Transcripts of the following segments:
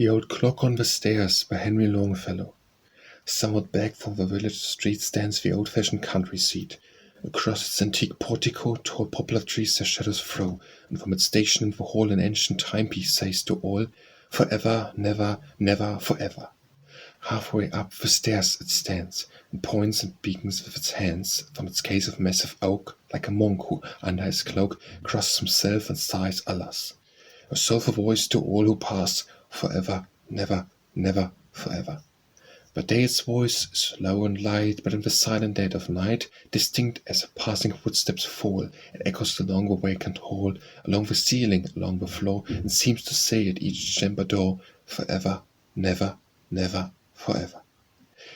The Old Clock on the Stairs by Henry Longfellow. Somewhat back from the village street stands the old-fashioned country seat. Across its antique portico tall poplar-trees their shadows throw, and from its station in the hall an ancient timepiece says to all, "Forever, never, never, forever." Halfway up the stairs it stands, and points and beacons with its hands from its case of massive oak, like a monk who, under his cloak, crosses himself and sighs, alas. A soulful voice to all who pass, "Forever, never, never, forever." By day its voice is low and light, but in the silent dead of night, distinct as passing footsteps fall, it echoes along the vacant hall, along the ceiling, along the floor, and seems to say at each chamber door, "Forever, never, never, forever."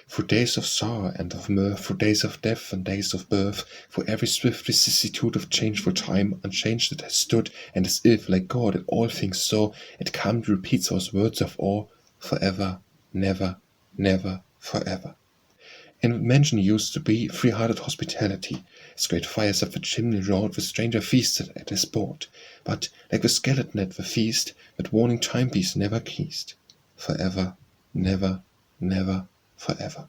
Through days of sorrow and of mirth, through days of death and days of birth, through every swift vicissitude of changeful time, unchanged it has stood, and as if, like God, it all things saw, it calmly repeats those words of awe, "Forever, never, never, forever." In the mansion used to be free-hearted hospitality, as great fires up the chimney roared, the stranger feasted at his board, but, like the skeleton at the feast, that warning timepiece never ceased. Forever, never, never, forever.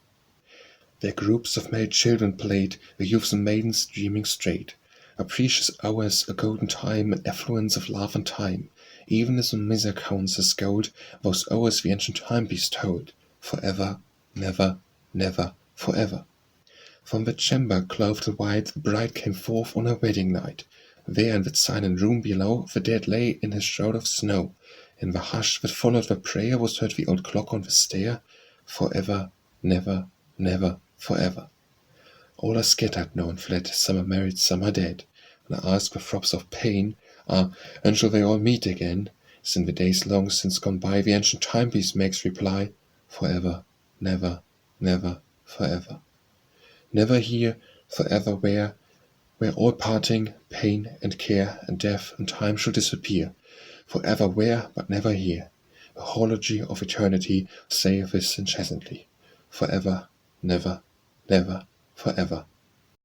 There groups of merry children played, the youths and maidens dreaming straight. A precious hours, a golden time, an affluence of love and time. Even as a miser counts his gold, those hours the ancient timepiece told. Forever, never, never, forever. From the chamber clothed in white, the bride came forth on her wedding night. There in that silent room below, the dead lay in his shroud of snow. In the hush that followed the prayer was heard the old clock on the stair. Forever, never, never, forever. All are scattered now and fled, some are married, some are dead. And I ask with throbs of pain, and shall they all meet again? As in the days long since gone by, the ancient timepiece makes reply, "Forever, never, never, forever." Never here, forever where all parting, pain and care and death and time shall disappear. Forever where, but never here. A hology of eternity saith this incessantly. Forever, never, never, forever.